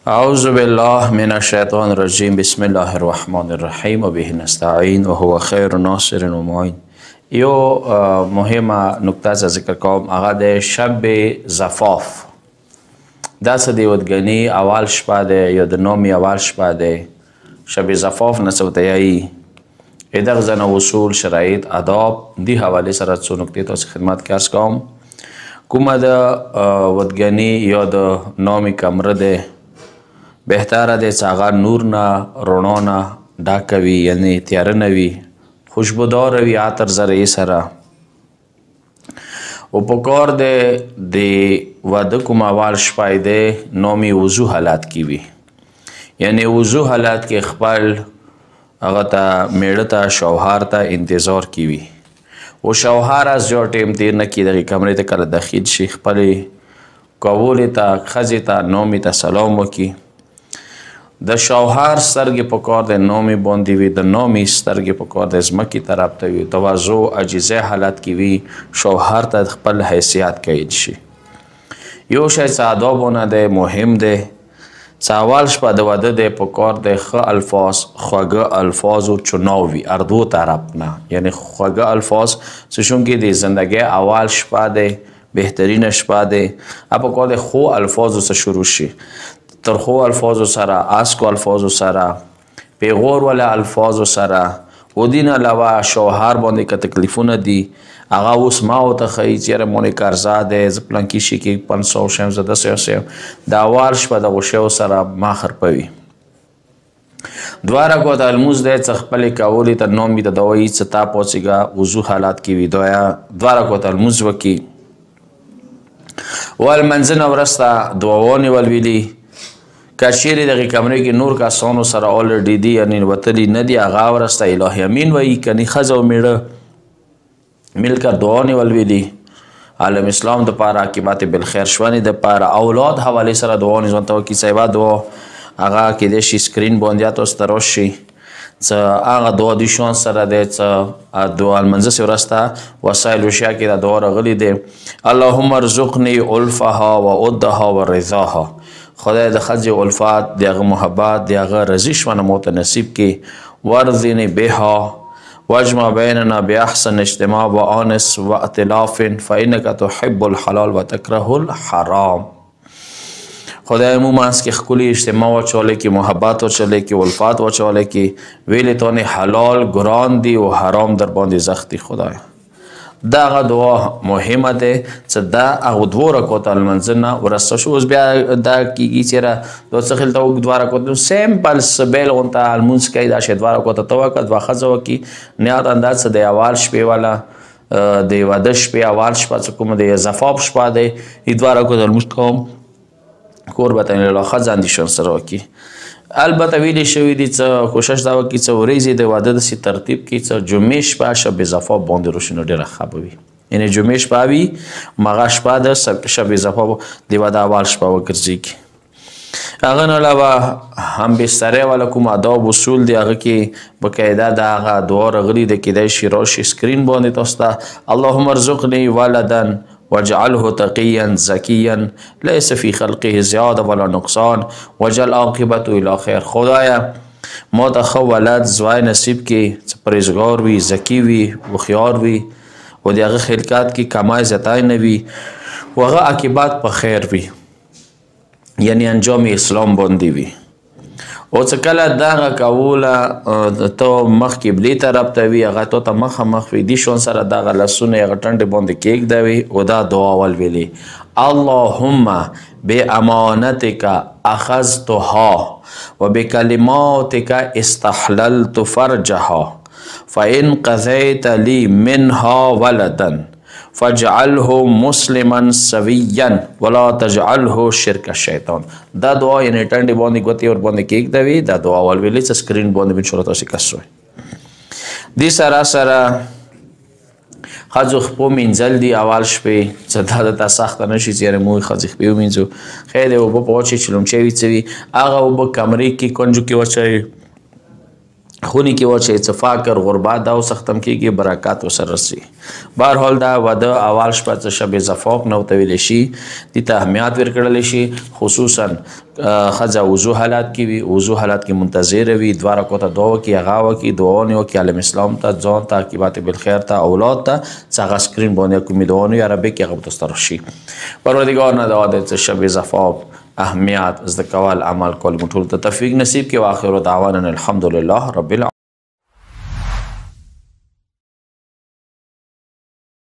أعوذ بالله من الشيطان الرجيم بسم الله الرحمن الرحيم وبه نستعين وهو خير ناصر و معين. یو مهمه نکته ذکر کوم، هغه د شب زفاف. دا څه د ودګني اول شپه ده یا د نومي اول شپه ده. شب زفاف نه څه ورته یایي. دغه ځنه اصول شرایط آداب دی حواله سره څو نکتې تاسو خدمت کې عرض کوم. کومه د ودګني یا د نومي کمره ده بهتره ده چې هغه نور نه رڼا نه ډاکه وي، یعنې تیاره نه وي، خوشبودار وي عطر زرعي سره. او پکار ده د واده کوم اول شپه ده نومي وضو حالات کې وي، یعنې وضو حالات کې خپل هغه ته میړه ته شوهر ته انتظار کې وي. او شوهر از یو ټیم تیر نه کړي، دغې کمرې ته کله داخل شي، خپلې کولې ته ښځې ته نومي ته سلام وکړي. د شوهر سترګې په کار د نومي باندې وي، د نومي سترګې په کار د ځمکې طرف ته وي، تواضع عاجزۍ حالت کې وي، شوهر ته خپل حیثیت قید شي. یو شی چې آدابونه دی مهم دی چې اول شپه د واده دی په کار د ښه الفاظ خوږه الفاظو چناو وي اردو طرف نه، یعنی خوږه الفاظ څه چونکې د زندګۍ اول شپه دی، بهترینه شپه دی، په کار د ښو الفاظو څخه شروع شي، ترخو الفاظو سره، اسکو الفاظو سره، پیغور والا الفاظو سره. و دین علاوه شوهر باندې که تکلیفونه دي هغه اوس ما ورته ښیي چې یاره مونې قرضه دی، زه پلانکي شي کې 500 شیم، زه داسې شیم. د اول شپه دغو شیو سره ما خرپوي. دوه رکعته لمونځ دی چې خپلې کولې ته نومي ته ده وایي چې تا پاڅېږه وضو حالات کې وي، دوه رکعته لمونځ وکړي. ولمنځه نه وروسته دعاوانې ولولي. که چیرې دغې کمرې کې نور کسانو سره آلرډي دي، یعنې وتلي نه دي، هغه وروسته الهي امین وایي، کنې ښځه او میړه ملکه دعاوانې ولولي. عالم اسلام دپاره، عاقبت بالخیر ژوند دپاره، اولاد حوالې سره دعاوانې ځان ته وکړي. صحیحه دعا هغه کیدای شي سکرین باندې تاسو ته راشي چې هغه دعا د شان سره دی چې دعا لمانځه سې وروسته وسایل اشیا کې دا دعا راغلې دی: اللهم ارزقني الفها و عدها و رضاها. خدای د ښځې الفات د هغه محبت د هغه رضي شونه موته نصیب کړي. ورضني بها واجمع بیننا باحسن اجتماع و آنس و ائتلاف فانک تحب الحلال و تکره الحرام. خدای مو منځ کې ښکلي اجتماع واچولی کړي، محبت واچولی کړي، الفات واچولی کړي. ویلې تانې حلال ګران دي او حرام در باندې سخت دي. خدای دا هغه دعا مهمه دی چې دا هغو دوو رکعتو لمانځه نه وروسته شو. اوس بیا دا کېږي چې یاره دا څه خلته اوږد دوه رکعتو سیمپل سبیل غونته لمونځ کوي، دا شی دوه رکعته ته وکړه، دوه ښځه وکړي. نهایت انداز څه د اول شپې والا د واده شپې اول شپه چې کومه د زفاف شپه دی، دوه رکعته لمونځ کوم، کور به ته له ښځه اندېښن سره وکړي. البته ویلې شوي دي چې کوشش دا وکړي چې ورځې د واده داسې ترتیب کړي چې جمعې شپه شب زفاف باندې راشي، نو ډېره ښه به وي. یعنې جمعې شپه وي، مغه شپه د شب زفاف د واده اول شپه وګرځېږي. هغه نه علاوه هم بسترې والا کوم آداب اصول دي، هغه کې بقاعده د هغه دعا راغلي ده، کیدای شي راشي سکرین باندې تاسو ته: اللهم ارزقني ولدا واجعله تقيا زكيا ليس في خلقه زیاده ولا نقصان واجعل عاقبته الى خیر. خدایا ما ته ښه ولد زوی نصیب کړي چې پرهیزګار وي، ذکي وي، هوښیار وي، او د هغه خلقت کې کمای زیاتی نه وي، او هغه عاقبت په خیر وي، یعنی انجام اسلام باندې وي. او چې کله دغه کوله ته مخ قبلې طرف ته وي، هغه تا ته مخامخ وي، دې شان سره دغه لاسونه یې هغه ټنډې باندې کېږدوي او دا دعا ولولي: اللهم بامانتک اخذتها و بکلماتک استحللت فرجها فان قضیت لی منها ولدا فاجعله مسلما سویا ولا تجعله شرک الشیطان. دا دعا یعنی ټنډې باندې ګوتې ور باندې کېږدوي، دا دعا ولولي چې سکرین باندې به انشاءالله تاسې کس وی. دې سره سره ښځو خپو مینځل دي اول شپې چې دا درته سخته نه شي چې یاره موږ ښځې خپې ومینځو. خیر دی اوبه په واچوئ چې لومچۍ وي څه وي، هغه اوبه کمرې کې کنجو کې واچوئ، خونی کې ورشه اتفاق غربات دا اوس ختم کېږي برکات ورسره رسي. بهرحال دا واده اول شپه څه شب زفاف نه ورته ویلی شي، دې ته اهمیت ورکړلی شي، خصوصا ښځه وضو حالات کې وي، وضو حالات کې منتظره وي، 2 رکعته دعا وکړي، هغه وکړي، دعاونه وکړي عالم اسلام ته، ځان ته، عاقبت بالخیر ته، اولاد ته، څه هغه سکرین باندې کومې دعاونه یا ربې کې هغه به تاسو ته راشي. پروردګار نه دعا دی چې شب زفاف اهمیت زده کول عمل کول موږ ټولو ته توفیق نصیب کړي. واخر دعوانا الحمدلله رب العالمین.